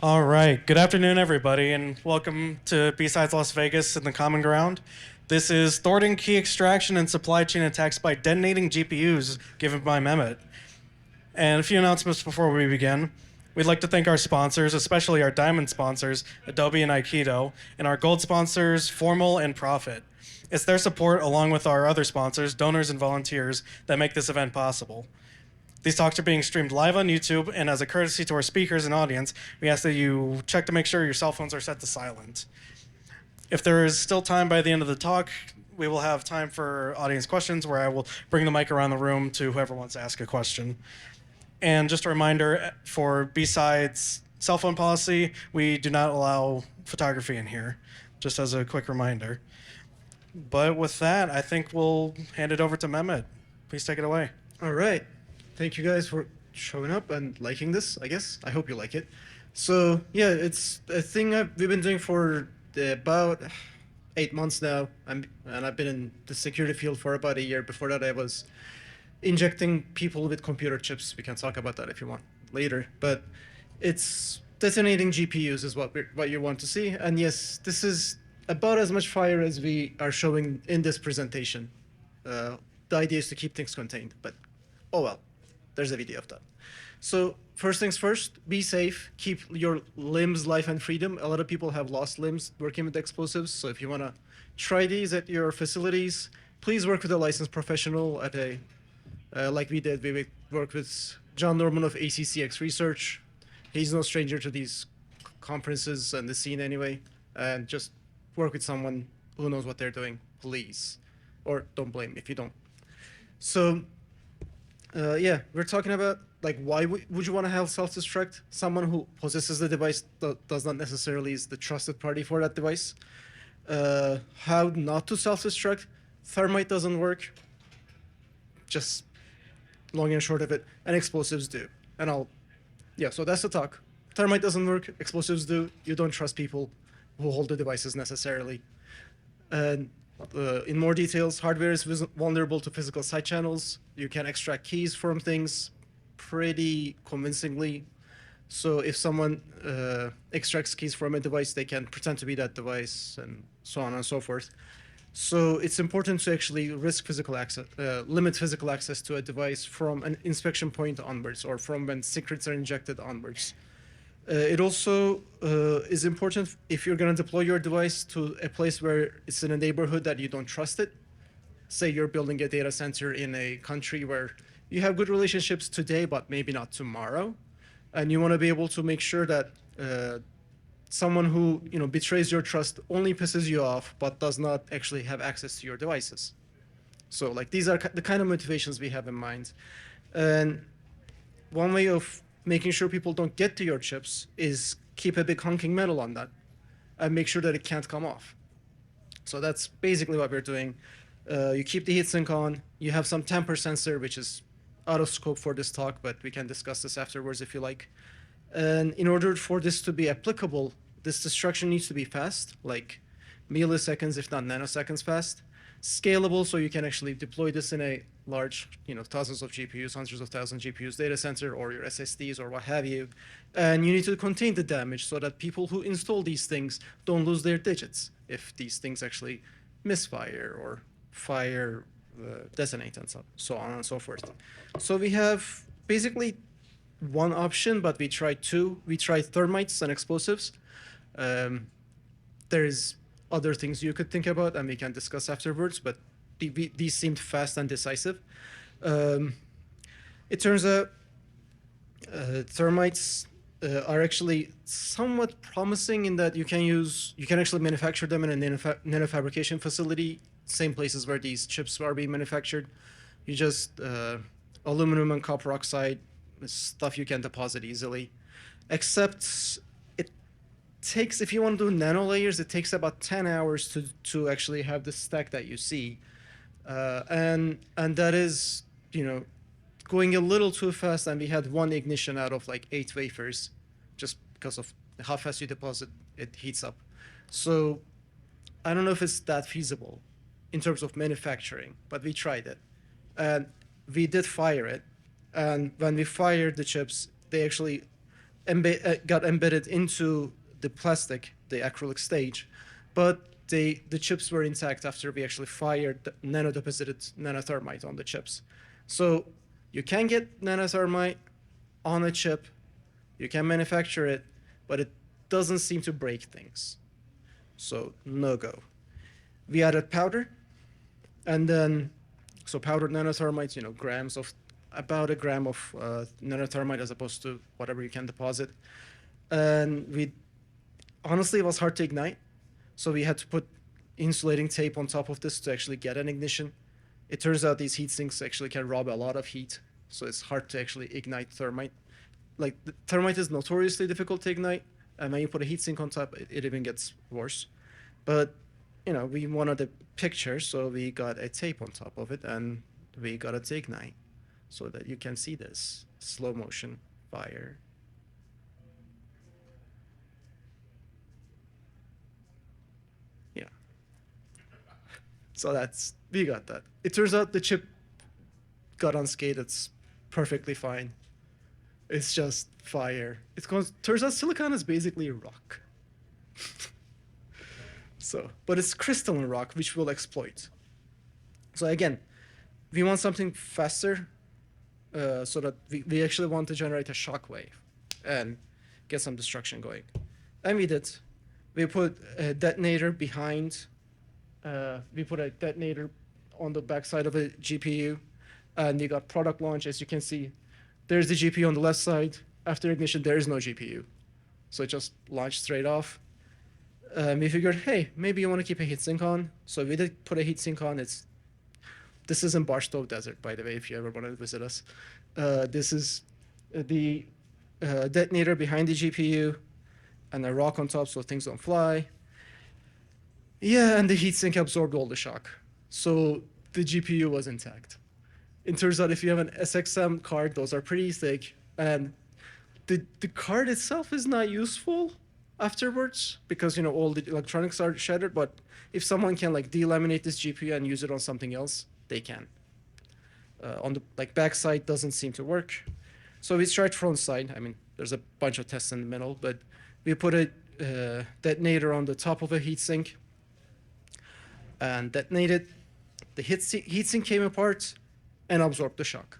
All right. Good afternoon, everybody, and welcome to B-Sides Las Vegas in the Common Ground. This is Thwarting Key Extraction and Supply Chain Attacks by Detonating GPUs, given by Mehmet. And a few announcements before we begin. We'd like to thank our sponsors, especially our diamond sponsors, Adobe and Aikido, and our gold sponsors, Formal and Profit. It's their support, along with our other sponsors, donors, and volunteers, that make this event possible. These talks are being streamed live on YouTube, and as a courtesy to our speakers and audience, we ask that you check to make sure your cell phones are set to silent. If there is still time by the end of the talk, we will have time for audience questions where I will bring the mic around the room to whoever wants to ask a question. And just a reminder, for B-Sides cell phone policy, we do not allow photography in here, just as a quick reminder. But with that, I think we'll hand it over to Mehmet. Please take it away. All right. Thank you guys for showing up and liking this, I guess. I hope you like it. So, yeah, it's a thing we've been doing for about 8 months now. And I've been in the security field for about a year. Before that, I was injecting people with computer chips. We can talk about that if you want later. But it's detonating GPUs is what you want to see. And yes, this is about as much fire as we are showing in this presentation. The idea is to keep things contained, but oh well. There's a video of that. So first things first, be safe. Keep your limbs, life, and freedom. A lot of people have lost limbs working with explosives. So if you want to try these at your facilities, please work with a licensed professional at like we did. We worked with John Norman of ACCX Research. He's no stranger to these conferences and the scene anyway. And just work with someone who knows what they're doing, please. Or don't blame me if you don't. So yeah, we're talking about like why would you want to have self-destruct? Someone who possesses the device does not necessarily is the trusted party for that device. How not to self-destruct? Thermite doesn't work. Just long and short of it, and explosives do. And yeah, so that's the talk. Thermite doesn't work, explosives do. You don't trust people who hold the devices necessarily. And in more details, hardware is vulnerable to physical side channels. You can extract keys from things pretty convincingly. So if someone extracts keys from a device, they can pretend to be that device and so on and so forth. So it's important to actually limit physical access to a device from an inspection point onwards or from when secrets are injected onwards. It also is important if you're going to deploy your device to a place where it's in a neighborhood that you don't trust it. Say you're building a data center in a country where you have good relationships today, but maybe not tomorrow. And you want to be able to make sure that someone who betrays your trust only pisses you off, but does not actually have access to your devices. So like these are the kind of motivations we have in mind. And one way of making sure people don't get to your chips is keep a big honking metal on that and make sure that it can't come off. So that's basically what we're doing. You keep the heatsink on. You have some temper sensor, which is out of scope for this talk, but we can discuss this afterwards if you like. And in order for this to be applicable, this destruction needs to be fast, like milliseconds, if not nanoseconds fast. Scalable, so you can actually deploy this in a large, thousands of GPUs, hundreds of thousands of GPUs data center or your SSDs or what have you. And you need to contain the damage so that people who install these things don't lose their digits if these things actually misfire or fire, detonate, and so on and so forth. So we have basically one option, but we tried two. We tried thermites and explosives. There's other things you could think about, and we can discuss afterwards, but these seemed fast and decisive. It turns out thermites are actually somewhat promising in that you can actually manufacture them in a nanofabrication facility, same places where these chips are being manufactured. You just aluminum and copper oxide, stuff you can deposit easily, except takes, if you want to do nano layers, it takes about 10 hours to actually have the stack that you see. And that is, going a little too fast, and we had one ignition out of like 8 wafers just because of how fast you deposit, it heats up. So I don't know if it's that feasible in terms of manufacturing, but we tried it. And we did fire it. And when we fired the chips, they actually got embedded into the plastic, the acrylic stage, but the chips were intact after we actually fired the nano-deposited nanothermite on the chips. So you can get nanothermite on a chip, you can manufacture it, but it doesn't seem to break things. So no go. We added powder, and then, so powdered nanothermite, grams of, about a gram of nanothermite as opposed to whatever you can deposit. And honestly, it was hard to ignite. So we had to put insulating tape on top of this to actually get an ignition. It turns out these heat sinks actually can rob a lot of heat. So it's hard to actually ignite thermite. Like, the thermite is notoriously difficult to ignite. And when you put a heat sink on top, it even gets worse. But, we wanted a picture, so we got a tape on top of it, and we got it to ignite so that you can see this slow motion fire. Yeah. So we got that. It turns out the chip got unscathed. It's perfectly fine. It's just fire. Turns out silicon is basically rock. But it's crystalline rock, which we'll exploit. So again, we want something faster, so that we actually want to generate a shock wave and get some destruction going. And we did. We put a detonator behind. We put a detonator on the backside of a GPU, and we got product launch. As you can see, there's the GPU on the left side. After ignition, there is no GPU. So it just launched straight off. We figured, hey, maybe you want to keep a heatsink on. So we did put a heatsink on. This is in Barstow Desert, by the way, if you ever want to visit us. This is the detonator behind the GPU and a rock on top so things don't fly. Yeah, and the heatsink absorbed all the shock. So the GPU was intact. It turns out if you have an SXM card, those are pretty thick. And the card itself is not useful afterwards because all the electronics are shattered, but if someone can delaminate this GPU and use it on something else, they can. On the back side doesn't seem to work. So we tried front side. I mean, there's a bunch of tests in the middle, but we put a detonator on the top of a heatsink and detonated. The heatsink came apart and absorbed the shock.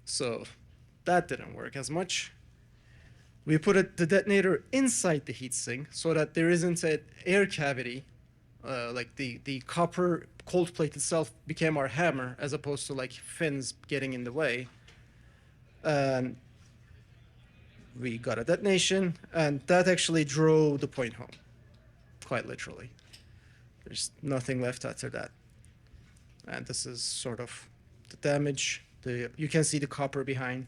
So that didn't work as much. We put the detonator inside the heatsink so that there isn't an air cavity. The copper cold plate itself became our hammer as opposed to fins getting in the way. And we got a detonation, and that actually drove the point home, quite literally. There's nothing left after that. And this is sort of the damage. You can see the copper behind.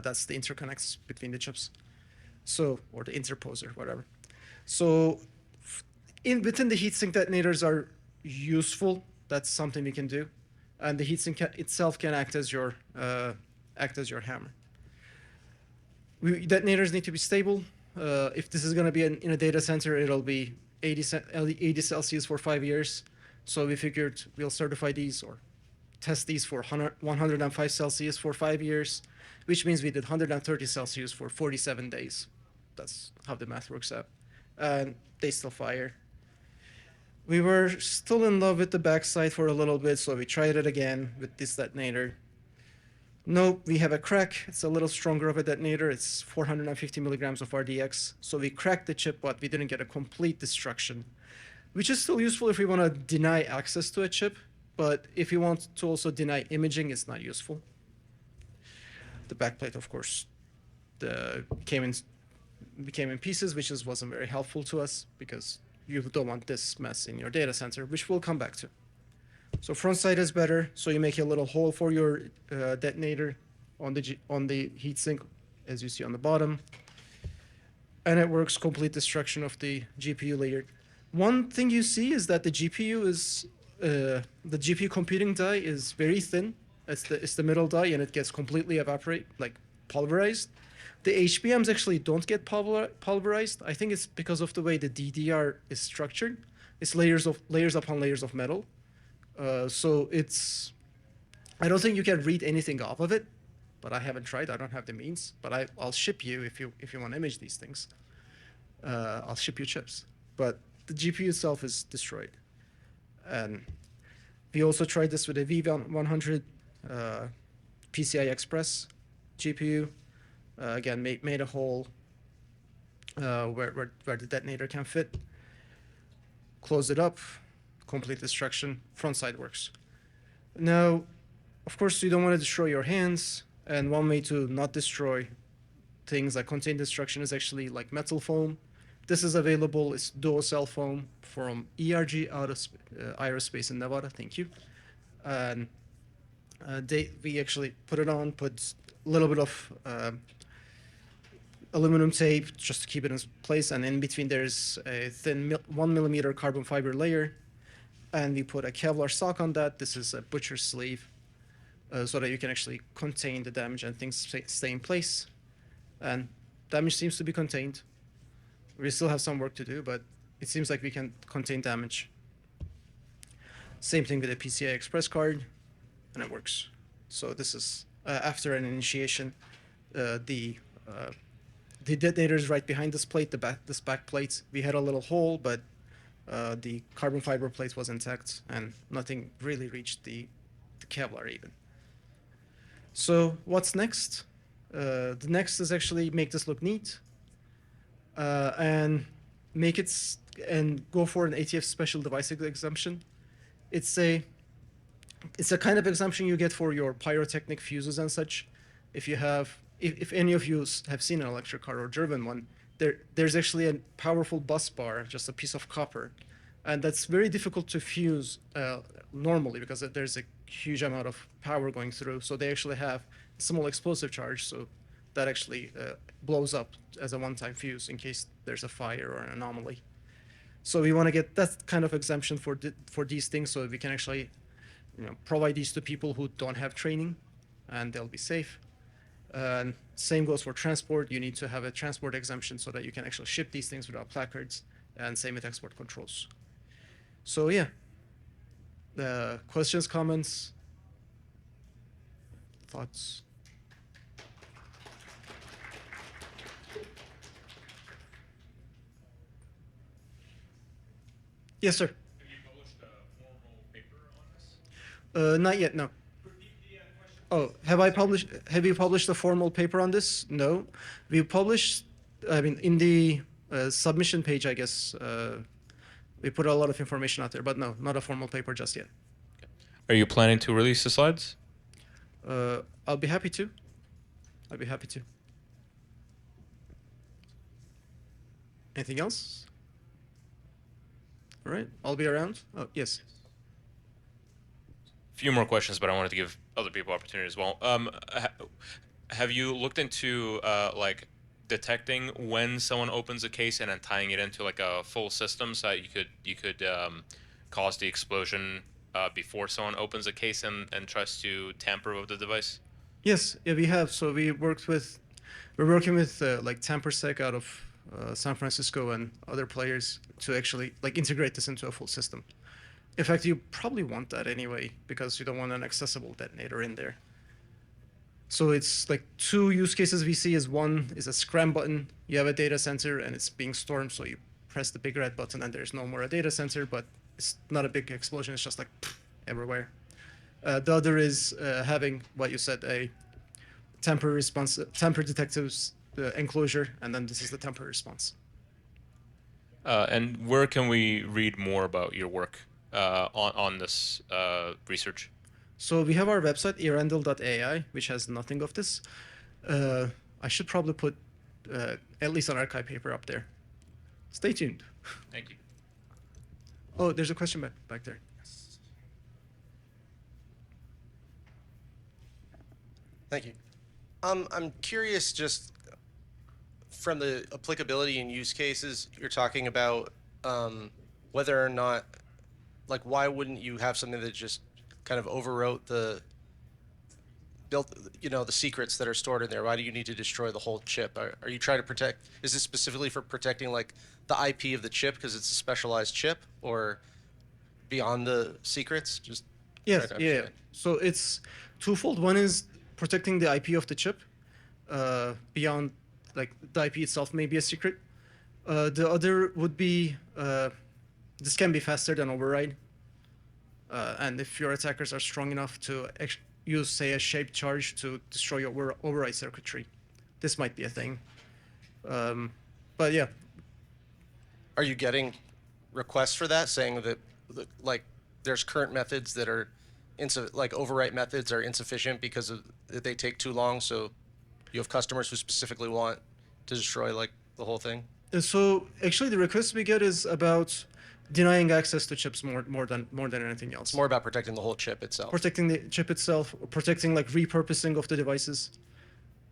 That's the interconnects between the chips. Or the interposer, whatever. So within the heatsink, detonators are useful. That's something we can do. And the heatsink itself can act as your hammer. Detonators need to be stable. If this is going to be in a data center, it'll be 80 Celsius for 5 years. So we figured we'll certify these or test these for 105 Celsius for 5 years, which means we did 130 Celsius for 47 days. That's how the math works out. And they still fire. We were still in love with the backside for a little bit, so we tried it again with this detonator. Nope, we have a crack. It's a little stronger of a detonator. It's 450 milligrams of RDX. So we cracked the chip, but we didn't get a complete destruction, which is still useful if we want to deny access to a chip. But if you want to also deny imaging, it's not useful. The backplate, of course, became in pieces, which wasn't very helpful to us because you don't want this mess in your data center, which we'll come back to. So front side is better. So you make a little hole for your detonator on the heatsink, as you see on the bottom, and it works complete destruction of the GPU layer. One thing you see is that the GPU computing die is very thin. It's the middle die, and it gets completely pulverized. The HBMs actually don't get pulverized. I think it's because of the way the DDR is structured. It's layers upon layers of metal. So I don't think you can read anything off of it. but I haven't tried. I don't have the means, but I'll ship you if you want to image these things. I'll ship you chips, but the GPU itself is destroyed. And we also tried this with a V100 PCI Express GPU. Again, made a hole where the detonator can fit. Close it up, complete destruction, front side works. Now, of course, you don't want to destroy your hands, and one way to not destroy things that contain destruction is actually like metal foam. This is available. It's dual cell foam from ERG out of aerospace in Nevada. Thank you. And we actually put it on, put a little bit of aluminum tape just to keep it in place, and in between there's a thin 1 millimeter carbon fiber layer, and we put a Kevlar sock on that. This is a butcher's sleeve, so that you can actually contain the damage and things stay in place. And damage seems to be contained. We still have some work to do, but it seems like we can contain damage. Same thing with the PCI Express card, and it works. So this is after an initiation, the detonator is right behind this plate, this back plate. We had a little hole, but the carbon fiber plate was intact, and nothing really reached the Kevlar even. So what's next? The next is actually make this look neat, and make it and go for an ATF special device exemption. It's a kind of exemption you get for your pyrotechnic fuses and such. If any of you have seen an electric car or driven one, there's actually a powerful bus bar, just a piece of copper, and that's very difficult to fuse normally because there's a huge amount of power going through. So they actually have a small explosive charge, so that actually blows up as a one-time fuse in case there's a fire or an anomaly. So we want to get that kind of exemption for these things, so we can actually, provide these to people who don't have training, and they'll be safe. And same goes for transport. You need to have a transport exemption so that you can actually ship these things without placards, and same with export controls. So yeah, questions, comments, thoughts? Yes, sir. Have you published a formal paper on this? Not yet, no. Repeat the question. Oh, have you published a formal paper on this? No. We published, in the submission page, I guess, we put a lot of information out there, but no, not a formal paper just yet. Are you planning to release the slides? I'll be happy to. I'll be happy to. Anything else? All right, I'll be around. Oh, yes. A few more questions, but I wanted to give other people opportunity as well. Have you looked into like detecting when someone opens a case and then tying it into like a full system so that you could cause the explosion before someone opens a case and tries to tamper with the device? Yes, yeah, we have. So we're working with like TamperSec out of San Francisco and other players to actually like integrate this into a full system. In fact, you probably want that anyway because you don't want an accessible detonator in there. So it's like two use cases we see is one is a scram button. You have a data center and it's being stormed, so you press the big red button and there's no more a data center, but it's not a big explosion. It's just like everywhere. The other is having what you said, a tamper detectives enclosure, and then this is the tamper response. And where can we read more about your work on this research? So we have our website, erandel.ai, which has nothing of this. I should probably put at least an archive paper up there. Stay tuned. Thank you. Oh, there's a question back there. Thank you. I'm curious, just from the applicability and use cases you're talking about, whether or not, like, why wouldn't you have something that just kind of overwrote the secrets that are stored in there? Why do you need to destroy the whole chip? Are you trying to protect? Is this specifically for protecting like the IP of the chip because it's a specialized chip, or beyond the secrets? Just Yes, trying to yeah. understand. So it's twofold. One is protecting the IP of the chip beyond, like, the IP itself may be a secret. The other would be this can be faster than override. And if your attackers are strong enough to use, say, a shaped charge to destroy your override circuitry, this might be a thing. But yeah. Are you getting requests for that, saying that like there's current methods that are like overwrite methods are insufficient because they take too long, so you have customers who specifically want to destroy like the whole thing? And so actually the request we get is about denying access to chips more than anything else. It's more about protecting the whole chip itself. Protecting the chip itself, protecting like repurposing of the devices.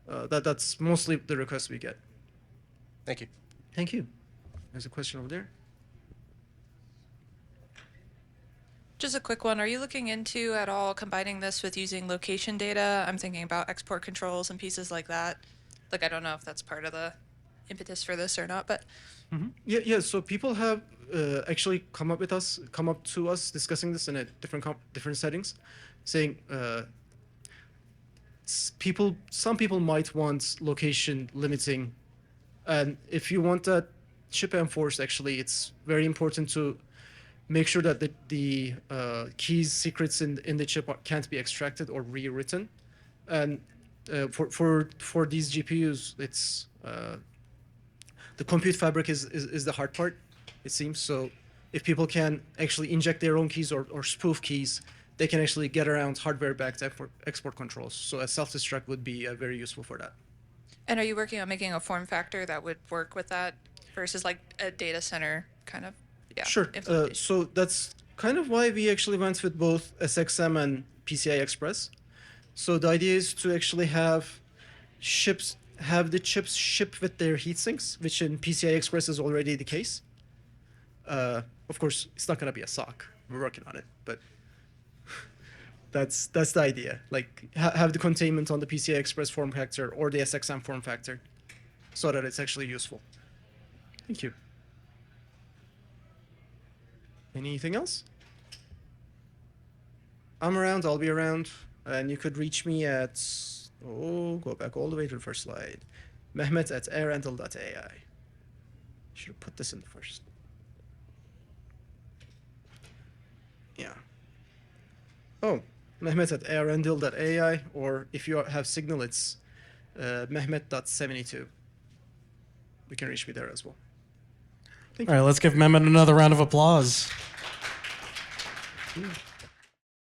That's mostly the request we get. Thank you. Thank you. There's a question over there. Just a quick one. Are you looking into at all combining this with using location data? I'm thinking about export controls and pieces like that. Like, I don't know if that's part of the impetus for this or not, but Yeah. So people have actually come up to us discussing this in a different settings, saying some people might want location limiting, and if you want that chip enforced, actually, it's very important to make sure that the keys secrets in the chip can't be extracted or rewritten, and for these GPUs, it's the compute fabric is the hard part, it seems. So if people can actually inject their own keys or spoof keys, they can actually get around hardware-backed export controls. So a self-destruct would be very useful for that. and are you working on making a form factor that would work with that versus like a data center kind of Sure. implementation? So that's kind of why we actually went with both SXM and PCI Express. So the idea is to actually have the chips ship with their heatsinks, which in PCI Express is already the case. Of course, it's not going to be a SOC. We're working on it, but that's the idea. Like have the containment on the PCI Express form factor or the SXM form factor, so that it's actually useful. Thank you. Anything else? I'm around. I'll be around, and you could reach me at. Go back all the way to the first slide. Mehmet at airrental.ai. Should have put this in the first. Yeah. Oh, Mehmet at airrental.ai, or if you have Signal, it's Mehmet.72. You can reach me there as well. Thank All right, let's give Mehmet another round of applause. you.